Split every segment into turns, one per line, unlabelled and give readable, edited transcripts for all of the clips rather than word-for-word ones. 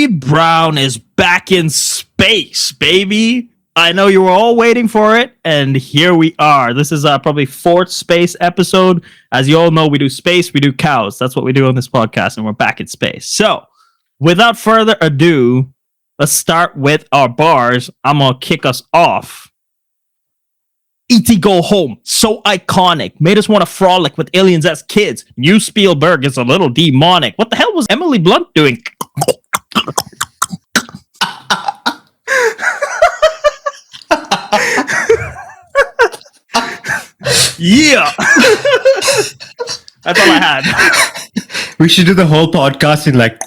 Brown is back in space, baby. I know you were all waiting for it, and here we are. This is probably fourth space episode. As you all know, we do space, we do cows. That's what we do on this podcast, and we're back in space. So, without further ado, let's start with our bars. I'm going to kick us off. E.T. Go Home, so iconic, made us want to frolic with aliens as kids. New Spielberg is a little demonic. What the hell was Emily Blunt doing? Yeah. That's all I had.
We should do the whole podcast in like...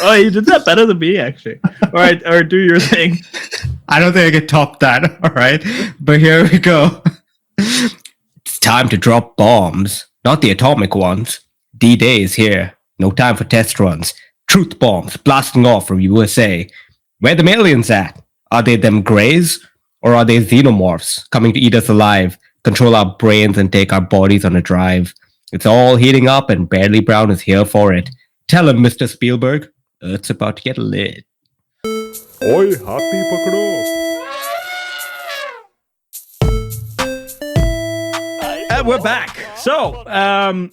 Oh, you did that better than me, actually. All right, or do your thing.
I don't think I could top that, all right? But here we go. It's time to drop bombs. Not the atomic ones. D-Day is here. No time for test runs. Truth bombs blasting off from USA. Where the aliens at? Are they them greys? Or are they xenomorphs coming to eat us alive, control our brains, and take our bodies on a drive? It's all heating up, and Barely Brown is here for it. Tell him, Mr. Spielberg, Earth's about to get lit.
Oi, happy pakdo.
And we're back. So,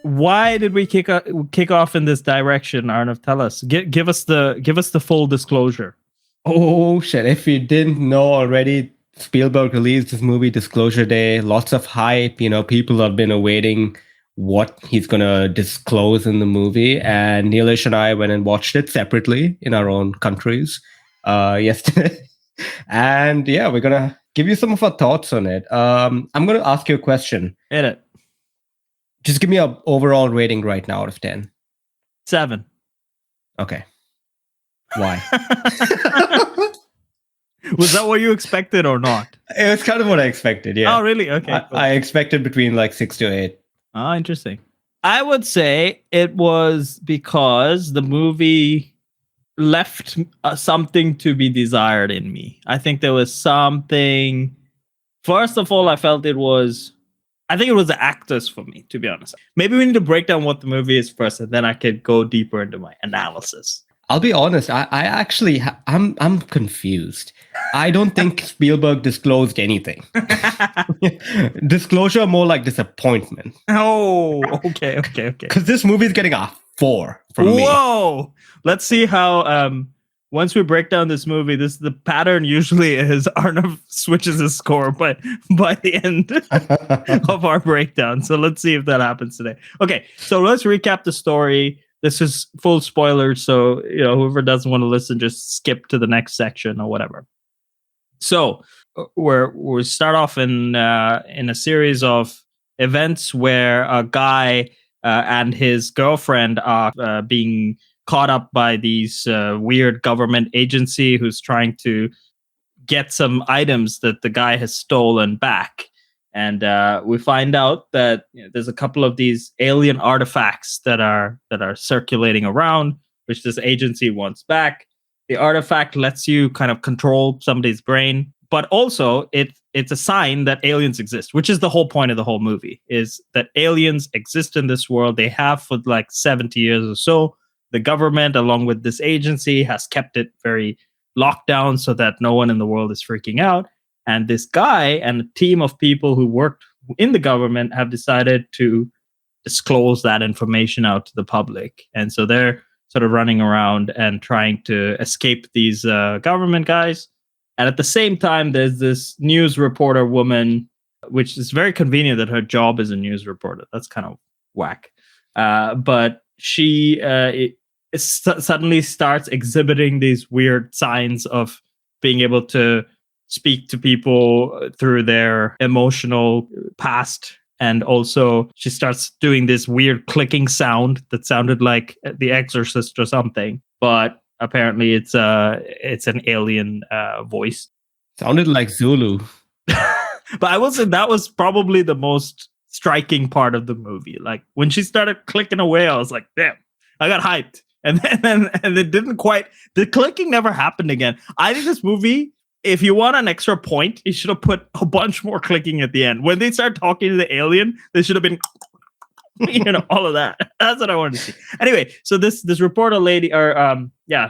why did we kick off in this direction, Arnav? Tell us. Give us the full disclosure.
Oh shit, if you didn't know already, Spielberg released this movie Disclosure Day. Lots of hype, people have been awaiting what he's gonna disclose in the movie, and Neelish and I went and watched it separately in our own countries yesterday. And yeah, we're gonna give you some of our thoughts on it. I'm gonna ask you a question.
Hit it.
Just give me an overall rating right now out of 10.
7.
Okay. Why?
Was that what you expected or not?
It was kind of what I expected, yeah.
Oh, really? Okay. Cool.
I expected between like 6 to 8.
Oh, interesting. I would say it was because the movie left something to be desired in me. I think there was something... First of all, I think it was the actors for me, to be honest. Maybe we need to break down what the movie is first, and then I could go deeper into my analysis.
I'll be honest. I actually I'm confused. I don't think Spielberg disclosed anything. Disclosure more like disappointment.
Oh, okay.
Because this movie is getting a 4 from me.
Whoa! Let's see how. Once we break down this movie, the pattern usually is Arnav switches his score by the end of our breakdown. So let's see if that happens today. Okay, so let's recap the story. This is full spoilers, so whoever doesn't want to listen, just skip to the next section or whatever. So we start off in a series of events where a guy and his girlfriend are being caught up by these weird government agency who's trying to get some items that the guy has stolen back. And we find out that there's a couple of these alien artifacts that are circulating around, which this agency wants back. The artifact lets you kind of control somebody's brain, but also it's a sign that aliens exist, which is the whole point of the whole movie, is that aliens exist in this world. They have for like 70 years or so. The government, along with this agency, has kept it very locked down so that no one in the world is freaking out. And this guy and a team of people who worked in the government have decided to disclose that information out to the public. And so they're sort of running around and trying to escape these government guys. And at the same time, there's this news reporter woman, which is very convenient that her job is a news reporter. That's kind of whack. But she suddenly starts exhibiting these weird signs of being able to speak to people through their emotional past. And also she starts doing this weird clicking sound that sounded like The Exorcist or something, but apparently it's an alien voice.
Sounded like Zulu.
But I will say that was probably the most striking part of the movie. Like when she started clicking away, I was like, damn, I got hyped. And then it didn't quite, the clicking never happened again. I think this movie, if you want an extra point, you should have put a bunch more clicking at the end. When they start talking to the alien, they should have been all of that. That's what I wanted to see. Anyway, so this reporter lady,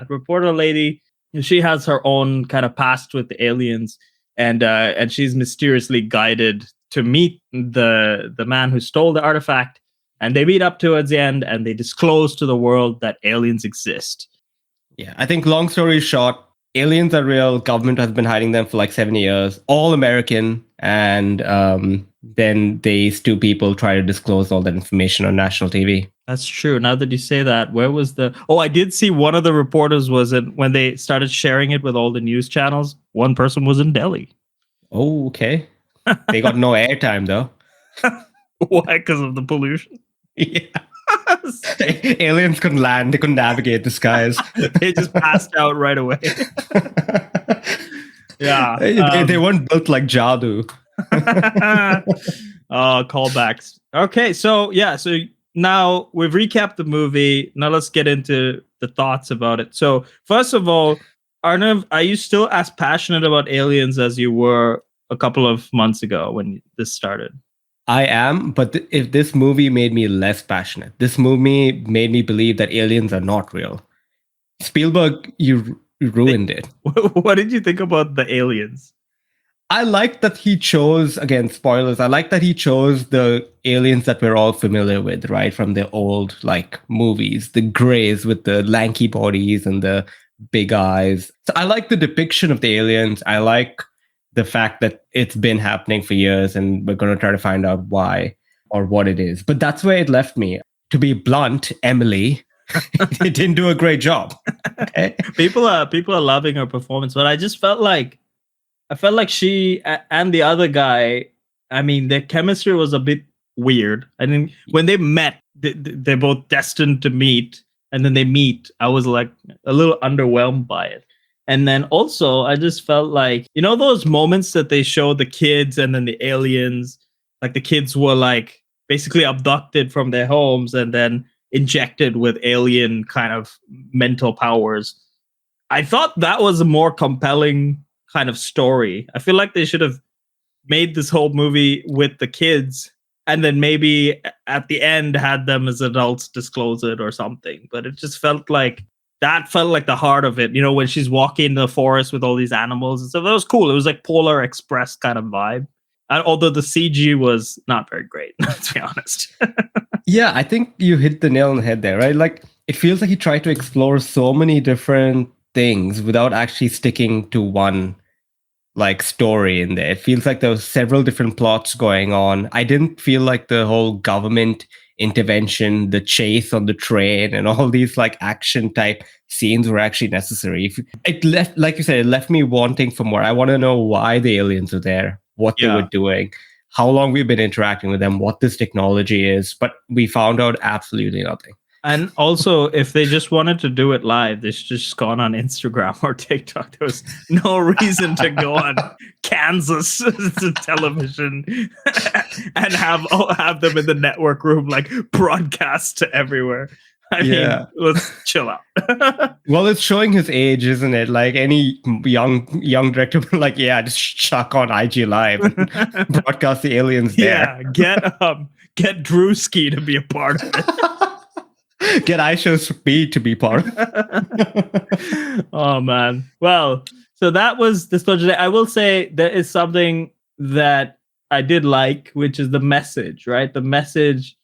reporter lady, she has her own kind of past with the aliens, and she's mysteriously guided to meet the man who stole the artifact, and they meet up towards the end, and they disclose to the world that aliens exist.
Yeah, I think long story short, aliens are real. Government has been hiding them for like 70 years. All American, and then these two people try to disclose all that information on national TV.
That's true. Now that you say that, where was the... Oh, I did see one of the reporters was when they started sharing it with all the news channels, one person was in Delhi.
Oh, okay. They got no airtime though.
Why? Because of the pollution?
Yeah. Aliens couldn't land. They couldn't navigate the skies.
They just passed out right away. Yeah.
They weren't built like Jadoo.
Callbacks. Okay, so now we've recapped the movie. Now let's get into the thoughts about it. So first of all, Arnav, are you still as passionate about aliens as you were a couple of months ago when this started?
I am, but if this movie made me less passionate, this movie made me believe that aliens are not real. Spielberg, you ruined it.
What did you think about the aliens?
I like that he chose, again, spoilers, I like that he chose the aliens that we're all familiar with, right? From the old, like, movies, the greys with the lanky bodies and the big eyes. So I like the depiction of the aliens. I like the fact that it's been happening for years and we're going to try to find out why or what it is. But that's where it left me. To be blunt, Emily, it didn't do a great job. Okay?
People are loving her performance, but I felt like she and the other guy, I mean, their chemistry was a bit weird. I mean, when they met, they're both destined to meet, and then they meet. I was like a little underwhelmed by it. And then also, I just felt like, those moments that they show the kids and then the aliens, like the kids were like basically abducted from their homes and then injected with alien kind of mental powers. I thought that was a more compelling kind of story. I feel like they should have made this whole movie with the kids and then maybe at the end had them as adults disclose it or something. But it just felt like the heart of it, when she's walking in the forest with all these animals and stuff. That was cool. It was like Polar Express kind of vibe. Although the CG was not very great, to be honest.
Yeah, I think you hit the nail on the head there, right? Like, it feels like he tried to explore so many different things without actually sticking to one, like, story in there. It feels like there was several different plots going on. I didn't feel like the whole government intervention, the chase on the train, and all these like action type scenes were actually necessary. It left, like you said, it left me wanting for more. I want to know why the aliens were there, what they were doing, how long we've been interacting with them, what this technology is. But we found out absolutely nothing.
And also, if they just wanted to do it live, they should just gone on Instagram or TikTok. There was no reason to go on Kansas television and have them in the network room, like broadcast to everywhere. I mean, let's chill out.
Well, it's showing his age, isn't it? Like any young director, like, just chuck on IG Live and broadcast the aliens there.
Yeah, get Drewski to be a part of it.
Get Aisha Speed to be part of it.
Oh, man. Well, so that was Disclosure Day. I will say there is something that I did like, which is the message, right? The message,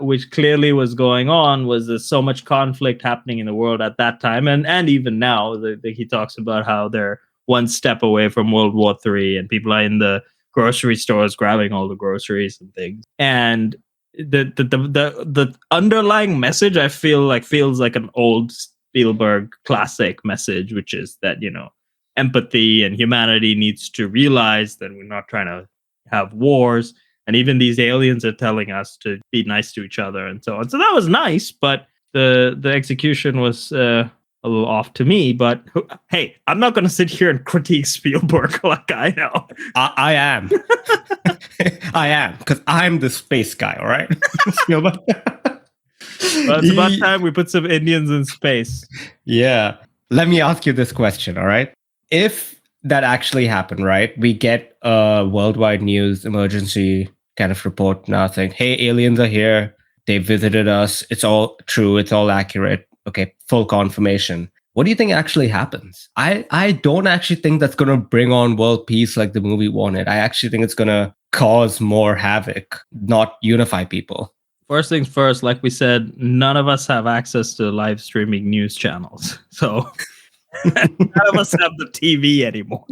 which clearly was going on, was there's so much conflict happening in the world at that time. And even now, he talks about how they're one step away from World War III and people are in the grocery stores grabbing all the groceries and things. And the underlying message I feel like feels like an old Spielberg classic message, which is that empathy and humanity needs to realize that we're not trying to have wars, and even these aliens are telling us to be nice to each other and so on. So that was nice, but the execution was a little off to me. But hey, I'm not going to sit here and critique Spielberg like I know.
I am. I am, because I'm the space guy, all right? Spielberg.
Well, it's about time we put some Indians in space.
Yeah. Let me ask you this question, all right? If that actually happened, right? We get a worldwide news emergency kind of report now saying, hey, aliens are here. They visited us. It's all true. It's all accurate. Okay, full confirmation. What do you think actually happens? I don't actually think that's going to bring on world peace like the movie wanted. I actually think it's going to cause more havoc, not unify people.
First things first, like we said, none of us have access to live streaming news channels. So none of us have the TV anymore.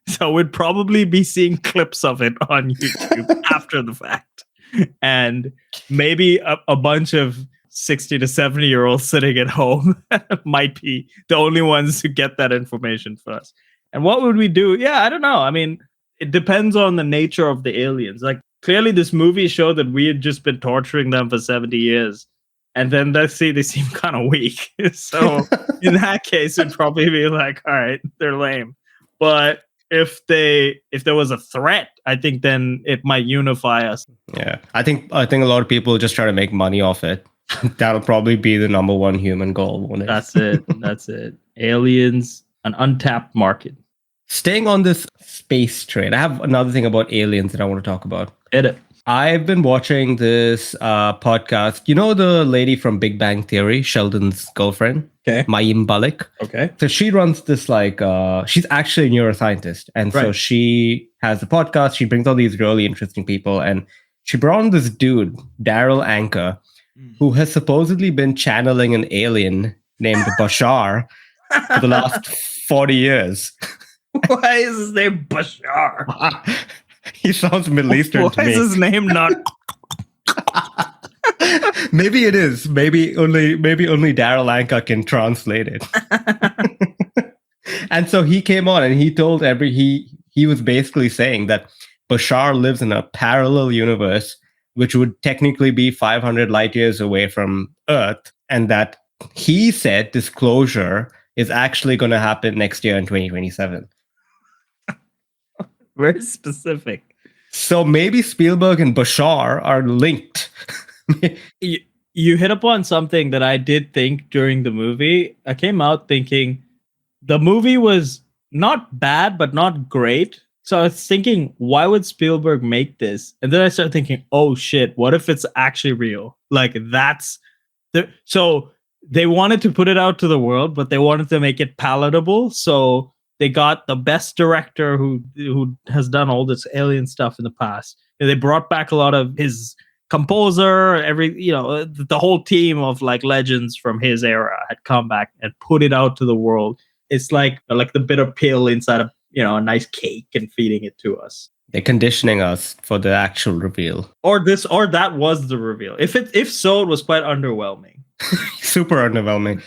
So we'd probably be seeing clips of it on YouTube after the fact. And maybe a bunch of 60 to 70-year-olds sitting at home might be the only ones who get that information for us. And what would we do? Yeah, I don't know. I mean, it depends on the nature of the aliens. Like, clearly this movie showed that we had just been torturing them for 70 years. And then they seem kind of weak. So in that case, it'd probably be like, all right, they're lame. But if there was a threat, I think then it might unify us.
Yeah, I think a lot of people just try to make money off it. That'll probably be the number one human goal, won't it?
That's it. Aliens, an untapped market.
Staying on this space train, I have another thing about aliens that I want to talk about.
Hit it.
I've been watching this podcast. You know the lady from Big Bang Theory, Sheldon's girlfriend?
Okay.
Mayim Balik.
Okay.
So she runs this she's actually a neuroscientist. And so she has a podcast. She brings all these really interesting people. And she brought on this dude, Daryl Anka, who has supposedly been channeling an alien named Bashar for the last 40 years.
Why is his name Bashar?
He sounds Middle Eastern to me.
Why is his name not?
Maybe it is. Maybe only Daryl Anka can translate it. And so he came on and he told he was basically saying that Bashar lives in a parallel universe, which would technically be 500 light years away from Earth, and that he said disclosure is actually going to happen next year in 2027.
Very specific.
So maybe Spielberg and Bashar are linked.
You hit upon something that I did think during the movie. I came out thinking the movie was not bad, but not great. So I was thinking, why would Spielberg make this? And then I started thinking, oh shit, what if it's actually real? Like so they wanted to put it out to the world, but they wanted to make it palatable. So they got the best director who has done all this alien stuff in the past. And they brought back a lot of his composer, the whole team of like legends from his era had come back and put it out to the world. It's like the bitter pill inside of a nice cake and feeding it to us.
They're conditioning us for the actual reveal.
Or that was the reveal. If so, it was quite underwhelming.
Super underwhelming.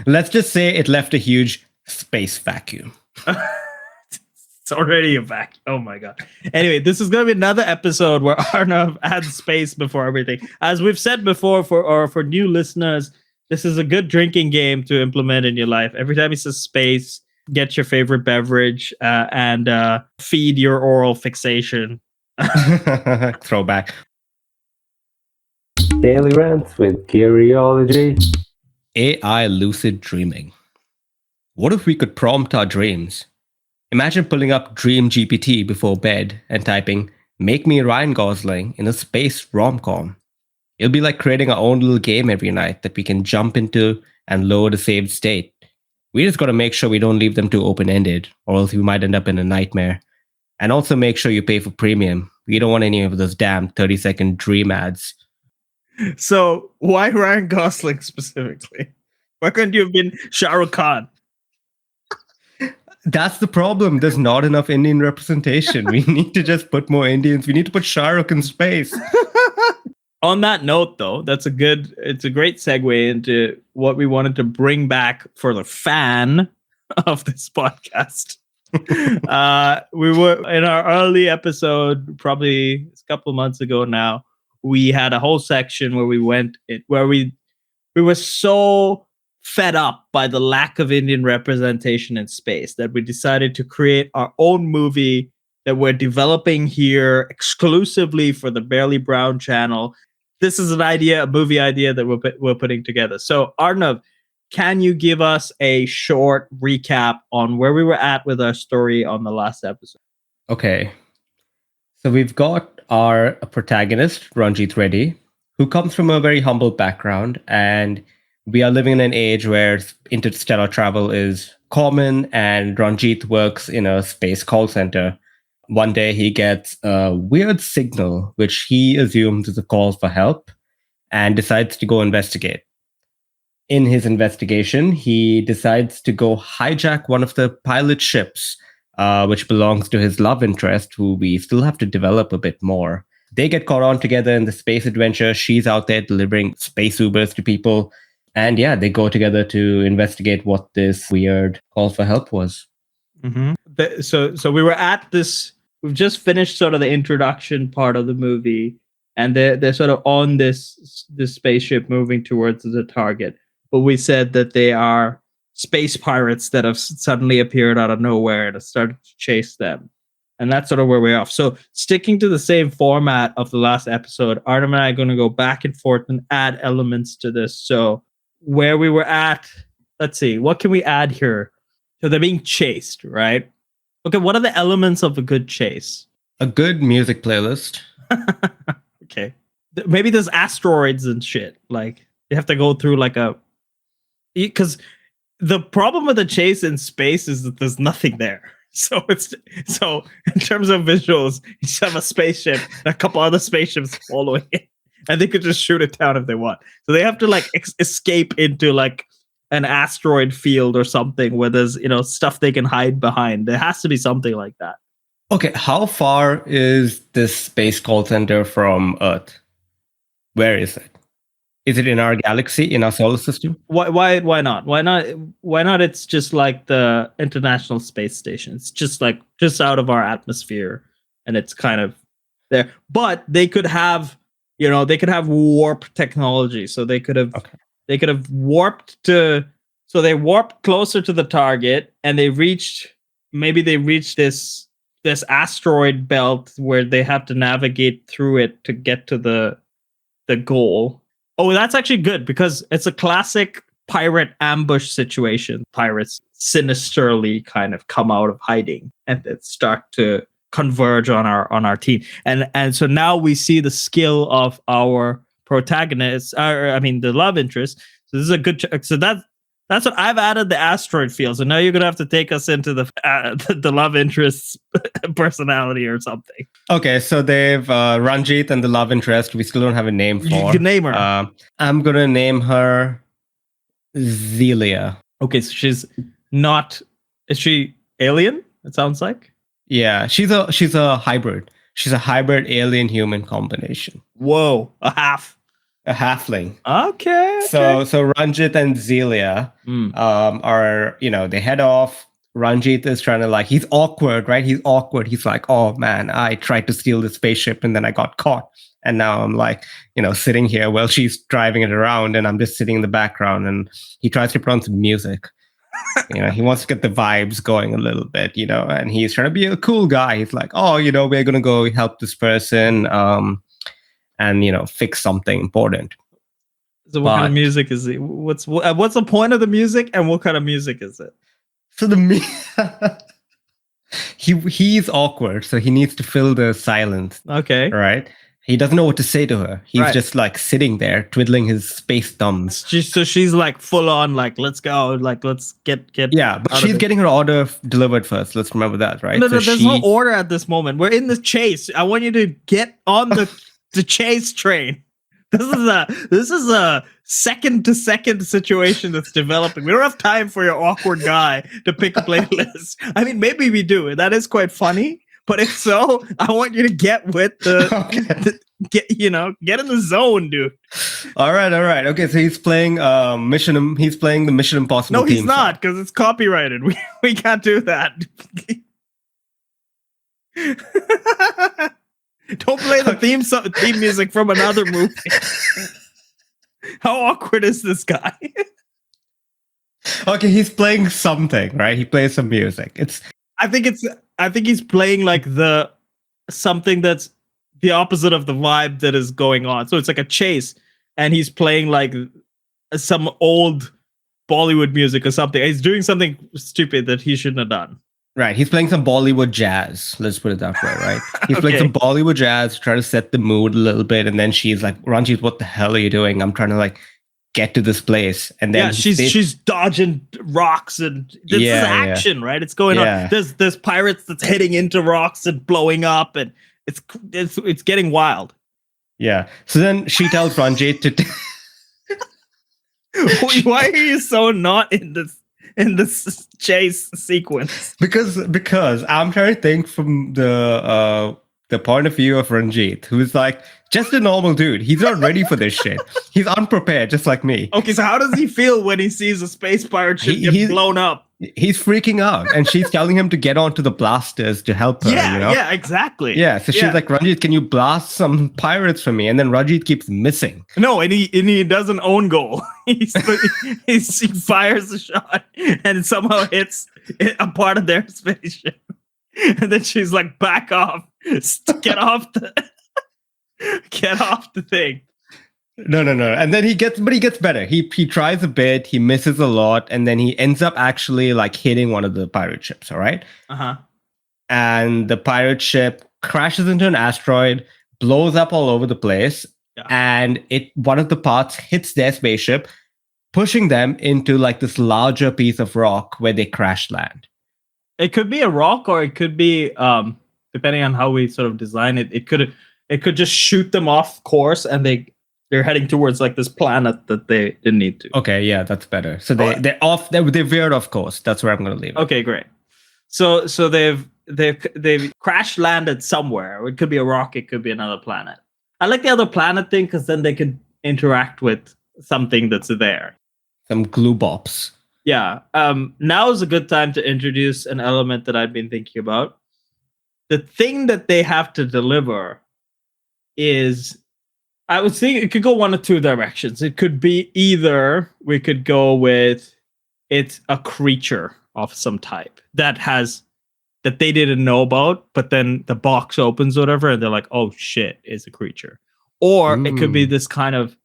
Let's just say it left a huge space vacuum.
It's already a vacuum. Oh my god. Anyway, this is going to be another episode where Arnav adds space before everything. As we've said before, for new listeners, this is a good drinking game to implement in your life. Every time he says space, get your favorite beverage and feed your oral fixation.
Throwback.
Daily Rants with Curiology.
AI lucid dreaming. What if we could prompt our dreams? Imagine pulling up Dream GPT before bed and typing, "Make me Ryan Gosling in a space rom-com." It'll be like creating our own little game every night that we can jump into and load a saved state. We just got to make sure we don't leave them too open-ended, or else we might end up in a nightmare. And also make sure you pay for premium. We don't want any of those damn 30-second dream ads.
So why Ryan Gosling specifically? Why couldn't you have been Shah Rukh Khan?
That's the problem. There's not enough Indian representation. We need to just put more Indians. We need to put Shah Rukh in space.
On that note, though, it's a great segue into what we wanted to bring back for the fan of this podcast. We were in our early episode, probably a couple of months ago now. We had a whole section where we were so fed up by the lack of Indian representation in space that we decided to create our own movie that we're developing here exclusively for the Barely Brown channel. This is a movie idea that we're putting together. So Arnav, can you give us a short recap on where we were at with our story on the last episode?
Okay. So we've got our protagonist, Ranjit Reddy, who comes from a very humble background, and we are living in an age where interstellar travel is common, and Ranjit works in a space call center. One day he gets a weird signal, which he assumes is a call for help, and decides to go investigate. In his investigation, he decides to go hijack one of the pilot ships, which belongs to his love interest, who we still have to develop a bit more. They get caught on together in the space adventure. She's out there delivering space Ubers to people. And yeah, they go together to investigate what this weird call for help was.
So we were at this. We've just finished sort of the introduction part of the movie, and they're sort of on this spaceship moving towards the target. But we said that they are space pirates that have suddenly appeared out of nowhere and have started to chase them. And that's sort of where we're off. So sticking to the same format of the last episode, Artem and I are going to go back and forth and add elements to this. So where we were at, let's see, what can we add here? So they're being chased, right? Okay, what are the elements of a good chase?
A good music playlist.
Okay. Maybe there's asteroids and shit. Like, you have to go through like a... Because the problem with the chase in space is that there's nothing there. So in terms of visuals, you just have a spaceship and a couple other spaceships following it. And they could just shoot it down if they want. So they have to like escape into like an asteroid field or something where there's, stuff they can hide behind. There has to be something like that.
Okay, how far is this space call center from Earth? Where is it? Is it in our galaxy, in our solar system?
Why not? Why not? It's just like the International Space Station. It's just out of our atmosphere, and it's kind of there. But they could have, warp technology. So they could have warped to. So they warped closer to the target, and they reached this asteroid belt where they have to navigate through it to get to the goal. Oh, that's actually good because it's a classic pirate ambush situation. Pirates sinisterly kind of come out of hiding and then start to converge on our team. And so now we see the skill of our protagonist, the love interest. So this is a good so that's what I've added, the asteroid field. So now you're gonna have to take us into the love interest's personality or something.
Okay, so they've Ranjit and the love interest. We still don't have a name for.
You can name her.
I'm gonna name her Zelia.
Okay, so she's not. Is she alien? It sounds like.
Yeah, she's a hybrid. She's a hybrid alien-human combination.
Whoa, a halfling. Okay.
So Ranjit and Zelia are, they head off. Ranjit is trying to he's awkward, right? He's awkward. He's like, oh man, I tried to steal the spaceship and then I got caught. And now I'm sitting here while she's driving it around and I'm just sitting in the background, and he tries to put on some music. He wants to get the vibes going a little bit, and he's trying to be a cool guy. He's like, oh, we're going to go help this person. And fix something important.
So what kind of music is it? What's the point of the music, and what kind of music is it?
So he's awkward, so he needs to fill the silence.
Okay,
right? He doesn't know what to say to her. He's just sitting there twiddling his space thumbs.
So she's full on let's go, let's get.
Yeah, but she's getting her order delivered first. Let's remember that, right?
No, there's no order at this moment. We're in the chase. I want you to get on the chase train. This is a second to second situation that's developing. We don't have time for your awkward guy to pick a playlist. I mean, maybe we do. That is quite funny. But if so, I want you to get with get in the zone, dude.
All right. Okay, so he's playing He's playing the Mission Impossible.
No, he's not, because it's copyrighted. We can't do that. Don't play the theme music from another movie. How awkward is this guy?
Okay, he's playing something, right? He plays some music.
I think he's playing something that's the opposite of the vibe that is going on. So it's like a chase, and he's playing some old Bollywood music or something. He's doing something stupid that he shouldn't have done.
Right. He's playing some Bollywood jazz. Let's put it that way, right? He's playing
Okay.
some Bollywood jazz, trying to set the mood a little bit. And then she's like, Ranjit, what the hell are you doing? I'm trying to like get to this place. And then
Yeah, she's dodging rocks and this is action, right? It's going on. There's pirates that's hitting into rocks and blowing up, and it's getting wild.
Yeah. So then she tells Ranjit to
Why are you so not in this chase sequence?
Because I'm trying to think from the point of view of Ranjit, who's like just a normal dude. He's not ready for this shit. He's unprepared, just like me.
Okay, so how does he feel when he sees a space pirate ship get blown up?
He's freaking out, and she's telling him to get onto the blasters to help her.
Yeah, exactly.
Yeah, so she's like, Ranjit, can you blast some pirates for me? And then Ranjit keeps missing.
No, and he does an own goal. he fires a shot and somehow hits a part of their spaceship. And then she's like, back off. Get off the thing.
No. And then he gets better. He tries a bit, he misses a lot, and then he ends up actually like hitting one of the pirate ships, all right?
Uh-huh.
And the pirate ship crashes into an asteroid, blows up all over the place, and one of the parts hits their spaceship, pushing them into like this larger piece of rock where they crash land.
It could be a rock, or it could be depending on how we sort of design it, it could just shoot them off course, and they're heading towards like this planet that they didn't need to.
Okay, yeah, that's better. So they veered off course. That's where I'm going to leave it.
Okay, great. So they've crash landed somewhere. It could be a rock. It could be another planet. I like the other planet thing because then they could interact with something that's there.
Some glue bops.
Yeah. Now is a good time to introduce an element that I've been thinking about. The thing that they have to deliver is, I would say it could go one of two directions. It could be either we could go with it's a creature of some type that they didn't know about, but then the box opens or whatever, and they're like, oh shit, it's a creature. Or it could be this kind of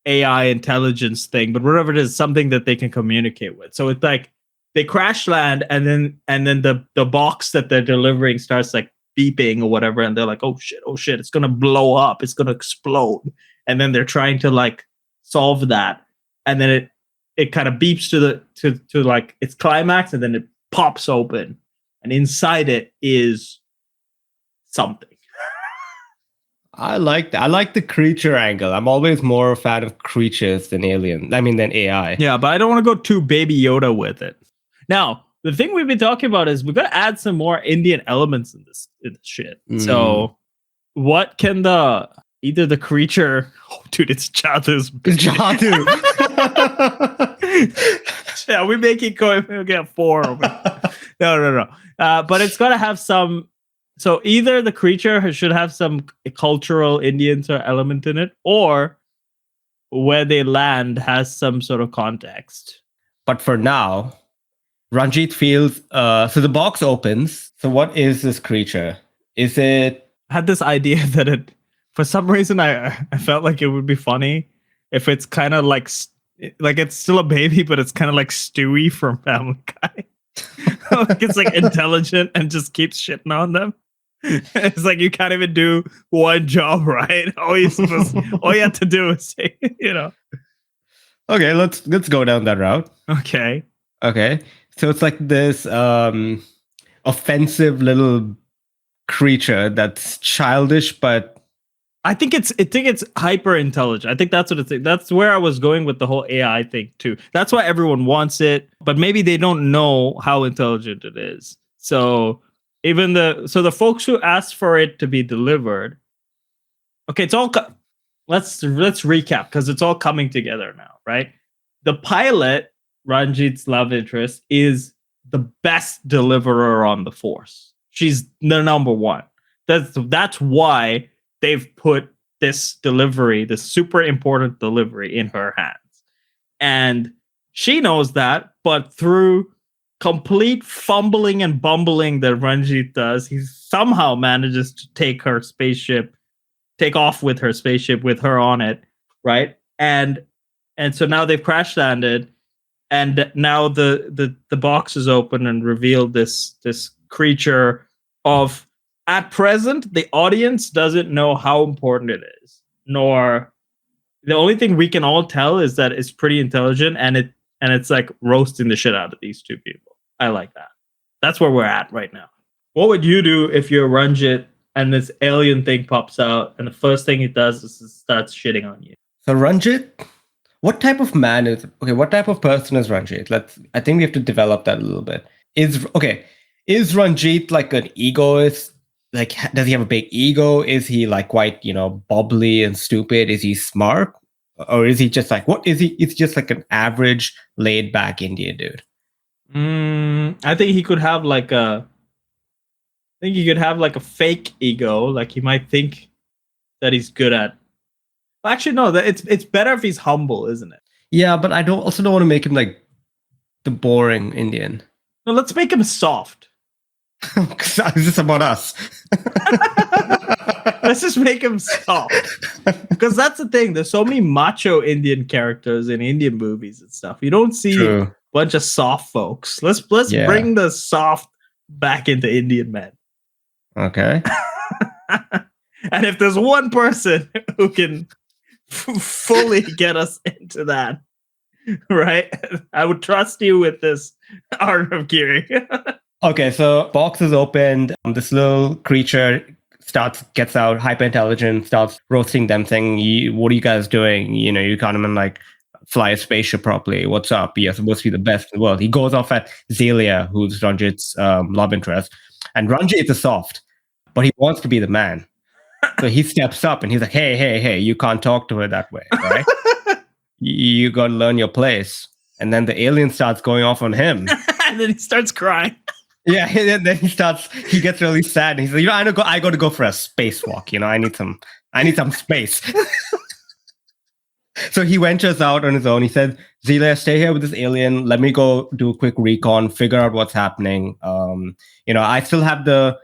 AI intelligence thing, but whatever it is, something that they can communicate with. So it's like they crash land, and then the box that they're delivering starts like beeping or whatever, and they're like, oh shit, it's gonna blow up, it's gonna explode. And then they're trying to like solve that, and then it kind of beeps to like its climax, and then it pops open, and inside it is something.
I like that. I like the creature angle. I'm always more a fan of creatures than than AI.
Yeah, but I don't want to go too Baby Yoda with it. Now, the thing we've been talking about is we've got to add some more Indian elements in this shit. So, what can either the creature? Oh, dude, it's Jadu's.
Jadu.
Yeah, we make it go. We'll get 4. No. But it's got to have some. So either the creature should have some cultural Indian sort of element in it, or where they land has some sort of context.
But for now, Ranjit feels so the box opens. So what is this creature? Is it?
I had this idea that for some reason I felt like it would be funny if it's kind of like it's still a baby, but it's kind of like Stewie from Family Guy. Like it's like intelligent and just keeps shitting on them. It's like you can't even do one job right. All you have to do is say,
Okay, let's go down that route.
Okay.
So it's like this offensive little creature that's childish, but
I think it's hyper intelligent. I think that's what it's. That's where I was going with the whole AI thing too. That's why everyone wants it, but maybe they don't know how intelligent it is. So even the folks who asked for it to be delivered. Okay, it's all. Let's recap because it's all coming together now, right? The pilot, Ranjit's love interest, is the best deliverer on the force. She's the number one. That's why they've put this super important delivery in her hands. And she knows that, but through complete fumbling and bumbling that Ranjit does, he somehow manages to take off with her spaceship with her on it, right? And so now they've crash landed, and now the box is open and revealed this creature of, at present, the audience doesn't know how important it is, nor the only thing we can all tell is that it's pretty intelligent, and it's like roasting the shit out of these two people. I like that. That's where we're at right now. What would you do if you're Ranjit and this alien thing pops out, and the first thing it does is it starts shitting on you?
So Ranjit, what type of man is okay? What type of person is Ranjit? I think we have to develop that a little bit. Is Ranjit like an egoist? Like, does he have a big ego? Is he like quite, bubbly and stupid? Is he smart? Or is he just like, what is he? It's just like an average laid back Indian dude.
I think he could have like a fake ego. Like he might think that he's good at. Actually, no. That it's better if he's humble, isn't it?
Yeah, but I don't want to make him like the boring Indian.
No, let's make him soft.
Is this about us?
Let's just make him soft. Because that's the thing. There's so many macho Indian characters in Indian movies and stuff. You don't see a bunch of soft folks. Let's bring the soft back into Indian men.
Okay.
And if there's one person who can fully get us into that, right? I would trust you with this Arnav Giri.
Okay, so box is opened. This little creature gets out, hyper intelligent, starts roasting them, saying, "What are you guys doing? You can't even like fly a spaceship properly. What's up? You're supposed to be the best in the world." He goes off at Zelia, who's Ranjit's love interest, and Ranjit is soft, but he wants to be the man. So he steps up and he's like, "Hey, you can't talk to her that way, right? You got to learn your place." And then the alien starts going off on him,
and then he starts crying.
Yeah, and then he gets really sad. And he's like, I got to go for a spacewalk. I need some space. So he ventures out on his own. He said, "Zelia, stay here with this alien. Let me go do a quick recon, figure out what's happening. I still have the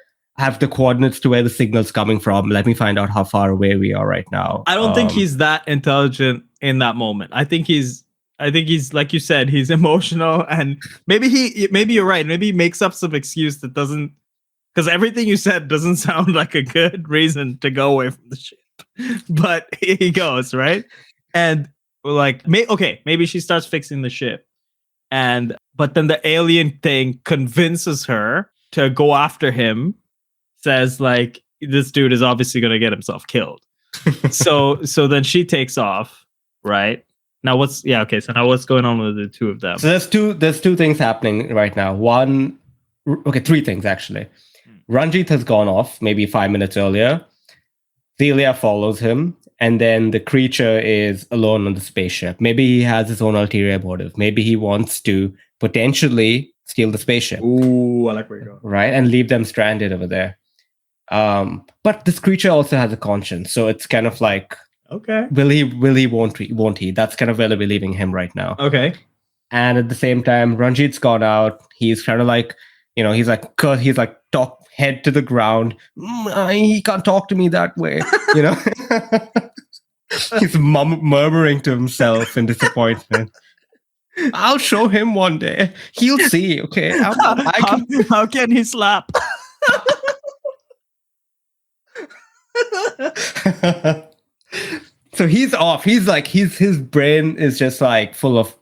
coordinates to where the signal's coming from. Let me find out how far away we are right now."
I don't think he's that intelligent in that moment. I think he's like you said, he's emotional, and maybe you're right. Maybe he makes up some excuse that doesn't, because everything you said doesn't sound like a good reason to go away from the ship. But he goes, right? And we're like, maybe she starts fixing the ship, but then the alien thing convinces her to go after him. Says like, this dude is obviously gonna get himself killed. So then she takes off, right? Now so now what's going on with the two of them?
So there's two things happening right now. Three things actually. Ranjit has gone off maybe 5 minutes earlier. Celia follows him, and then the creature is alone on the spaceship. Maybe he has his own ulterior motive. Maybe he wants to potentially steal the spaceship.
Ooh, I like where you're going.
Right, and leave them stranded over there. But this creature also has a conscience, so it's kind of like,
okay,
will he, won't he? That's kind of where we're leaving him right now.
Okay.
And at the same time, Ranjit's gone out. He's kind of like, he's like talk head to the ground. He can't talk to me that way, He's murmuring to himself in disappointment. I'll show him one day. He'll see. Okay.
How can he slap?
So he's off. He's like, his brain is just like full of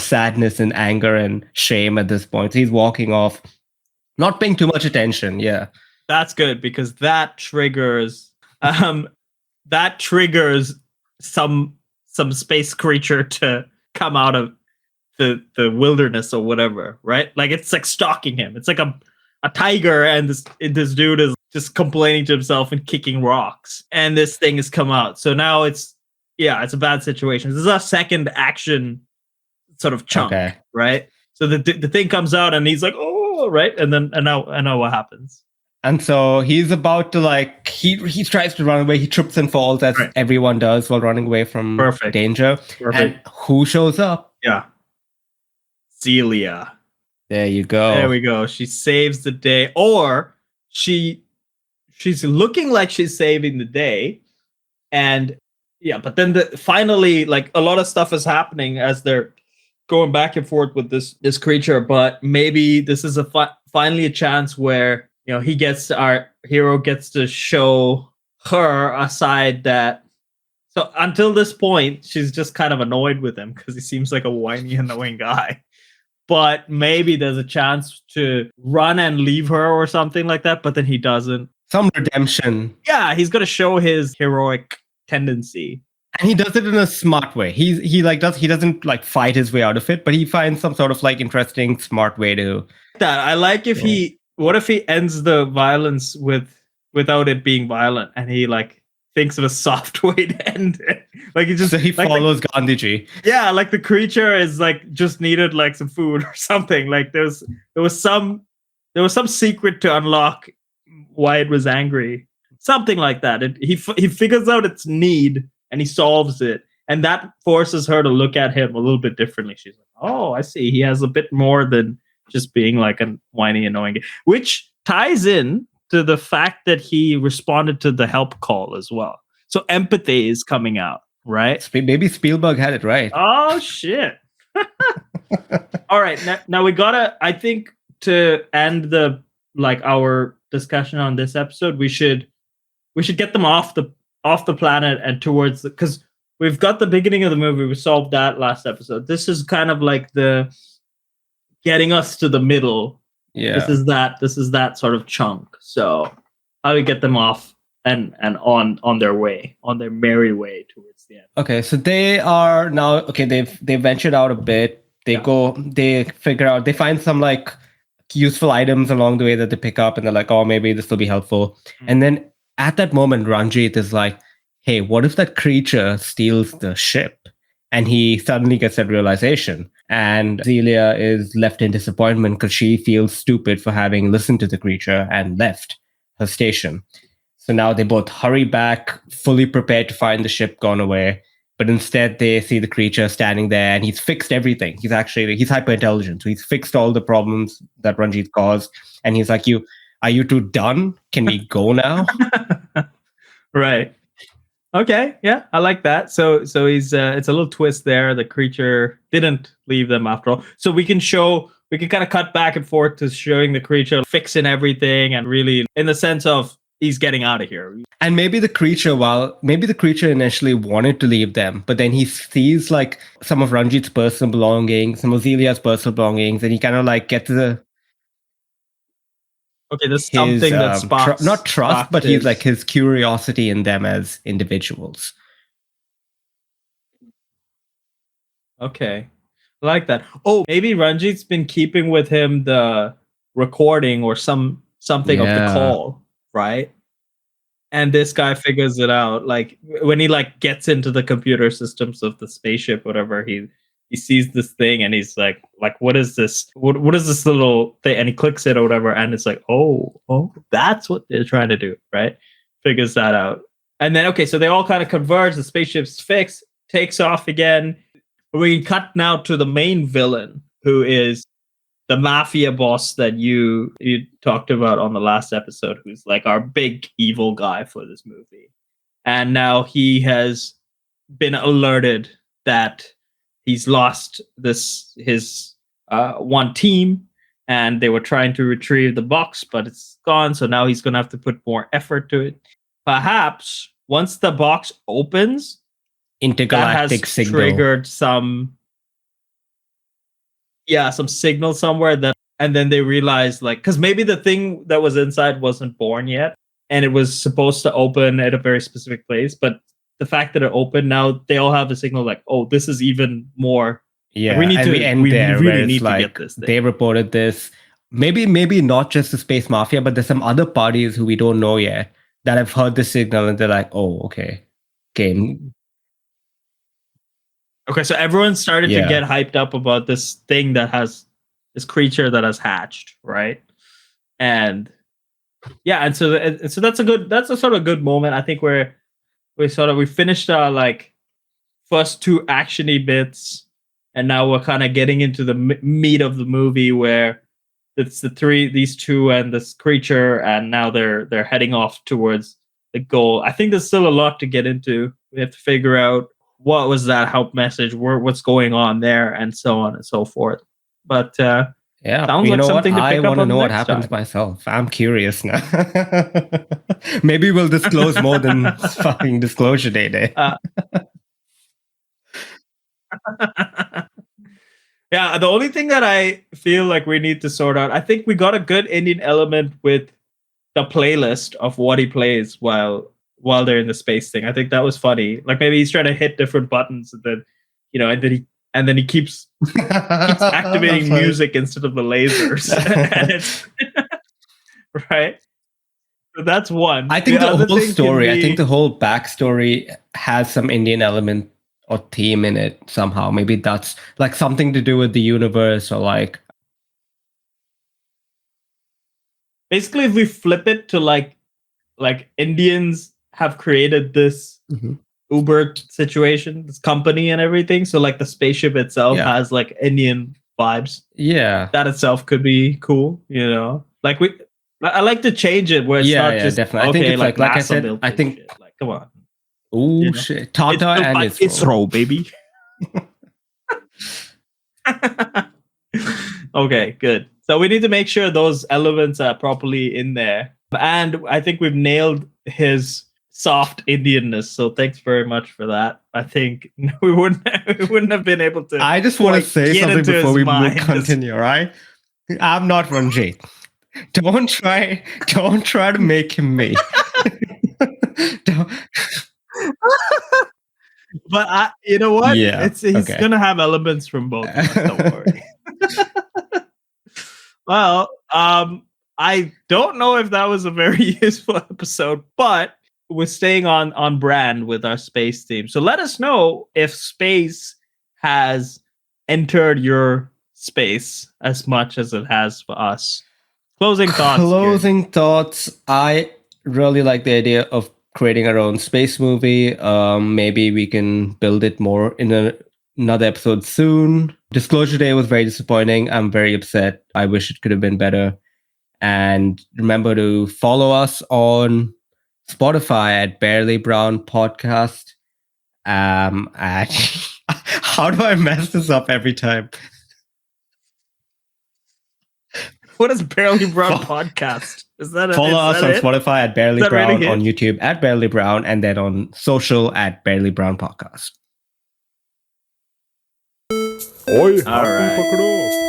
sadness and anger and shame at this point. So he's walking off, not paying too much attention. Yeah,
that's good, because that triggers some space creature to come out of the wilderness or whatever, right? Like it's like stalking him. It's like a tiger, and this dude is just complaining to himself and kicking rocks, and this thing has come out. So now it's a bad situation. This is our second action sort of chunk, right? So the thing comes out, and he's like, "Oh," right, and now what happens?
And so he's about to like he tries to run away. He trips and falls, as everyone does while running away from danger.
Perfect.
And who shows up?
Yeah, Celia.
There you go.
There we go. She saves the day, or she's looking like she's saving the day, and but then finally, like, a lot of stuff is happening as they're going back and forth with this creature, but maybe this is finally a chance where our hero gets to show her a side that. So until this point, she's just kind of annoyed with him because he seems like a whiny, annoying guy. But maybe there's a chance to run and leave her or something like that, but then he doesn't.
Some redemption.
Yeah, he's gonna show his heroic tendency.
And he does it in a smart way. He doesn't like fight his way out of it, but he finds some sort of like interesting, smart way to
that. I like if what if he ends the violence without it being violent, and he like thinks of a soft way to end it. Like he
follows Gandhiji.
Yeah, like the creature is like just needed like some food or something. Like there was some secret to unlock why it was angry. Something like that. He figures out its need and he solves it. And that forces her to look at him a little bit differently. She's like, oh, I see. He has a bit more than just being like a whiny, annoying guy. Which ties in to the fact that he responded to the help call as well. So empathy is coming out, right?
Maybe Spielberg had it right.
Oh, shit. All right. Now we gotta, I think to end our discussion on this episode, we should get them off the planet and towards because we've got the beginning of the movie. We solved that last episode. This is kind of like the getting us to the middle.
Yeah.
This is that sort of chunk. So how do we get them off and on their way, on their merry way towards the end?
Okay, so they are now they've ventured out a bit. They figure out, they find some like useful items along the way that they pick up, and they're like, oh, maybe this will be helpful. And then at that moment, Ranjit is like, hey, what if that creature steals the ship? And he suddenly gets that realization. And Zelia is left in disappointment because she feels stupid for having listened to the creature and left her station. So now they both hurry back, fully prepared to find the ship gone away. But instead, they see the creature standing there, and he's fixed everything. He's hyper intelligent. So he's fixed all the problems that Ranjit caused. And he's like, are you two done? Can we go now?
Right. Okay. Yeah, I like that. So he's it's a little twist there. The creature didn't leave them after all. So we can kind of cut back and forth to showing the creature fixing everything, and really in the sense of he's getting out of here.
And maybe the creature initially wanted to leave them, but then he sees like some of Ranjit's personal belongings, some of Zelia's personal belongings, and he kind of like gets the
there's something that sparks
not trust, but he's like his curiosity in them as individuals.
Okay, I like that. Oh, maybe Ranjit's been keeping with him the recording or something of the call, right? And this guy figures it out. Like when he like gets into the computer systems of the spaceship, whatever, he sees this thing and he's like, what is this? What is this little thing? And he clicks it or whatever, and it's like, oh, that's what they're trying to do, right? Figures that out. And then so they all kind of converge, the spaceship's fixed, takes off again. We cut now to the main villain, who is the mafia boss that you talked about on the last episode, who's like our big evil guy for this movie. And now he has been alerted that he's lost his one team, and they were trying to retrieve the box, but it's gone. So now he's going to have to put more effort to it. Perhaps once the box opens,
intergalactic signal
triggered some signal somewhere and then they realized because maybe the thing that was inside wasn't born yet, and it was supposed to open at a very specific place, but the fact that it opened, now they all have a signal like, oh, this is even more.
Yeah,
we need to
get
this thing.
They reported this. Maybe not just the space mafia, but there's some other parties who we don't know yet that have heard the signal, and they're like, oh, okay.
Okay, so everyone started to get hyped up about this thing that has this creature that has hatched, right? And so that's a sort of good moment. I think we finished our first two actiony bits, and now we're kind of getting into the meat of the movie, where it's these two and this creature, and now they're heading off towards the goal. I think there's still a lot to get into. We have to figure out what was that help message? What's going on there, and so on and so forth. But
Yeah,
sounds
you
like
know what?
something to
I
pick up
want to
on
know what
next
happens
time.
myself. I'm curious now. Maybe we'll disclose more than fucking Disclosure Day.
Yeah, the only thing that I feel like we need to sort out, I think we got a good Indian element with the playlist of what he plays while they're in the space thing. I think that was funny. Like maybe he's trying to hit different buttons, and then and then he keeps activating music instead of the lasers. And it's right. So that's one.
I think the
other
whole
thing can
story, I
be-
think the whole backstory has some Indian element or theme in it somehow. Maybe that's like something to do with the universe, or like
basically if we flip it to like Indians have created this Uber situation, this company and everything. So like the spaceship itself
Yeah.
has like Indian vibes.
yeah,
That itself could be cool, you know. Like I like to change it where it's
Yeah,
not
yeah,
just
definitely. I
okay,
think it's like I
NASA
said,
built
I
this
think-
shit. Like come on,
ooh
You know,
shit,
it's
Tata
built
and
by
Israel.
Israel, baby. Okay, good. So we need to make sure those elements are properly in there. And I think we've nailed his soft Indianness. So thanks very much for that. I think we wouldn't have been able to.
I just want to
quite
say
get
something
into
before
his
we
mind.
continue, all right? I'm not Ranjit. Don't try to make him me. Don't-
But you know what?
Yeah,
He's
okay.
gonna have elements from both of us. Don't worry. Well, I don't know if that was a very useful episode, but we're staying on brand with our space theme. So let us know if space has entered your space as much as it has for us. Closing thoughts.
Closing thoughts. I really like the idea of creating our own space movie. Maybe we can build it more in another episode soon. Disclosure Day was very disappointing. I'm very upset. I wish it could have been better. And remember to follow us on Spotify at Barely Brown Podcast. At how do I mess this up every time?
What is Barely Brown Podcast? Is that
Follow us on
it?
Spotify at Barely
Is that
Brown,
really
on
it?
YouTube at Barely Brown, and then on social at Barely Brown Podcast.
Oi,
All
happy
right.
pakdo.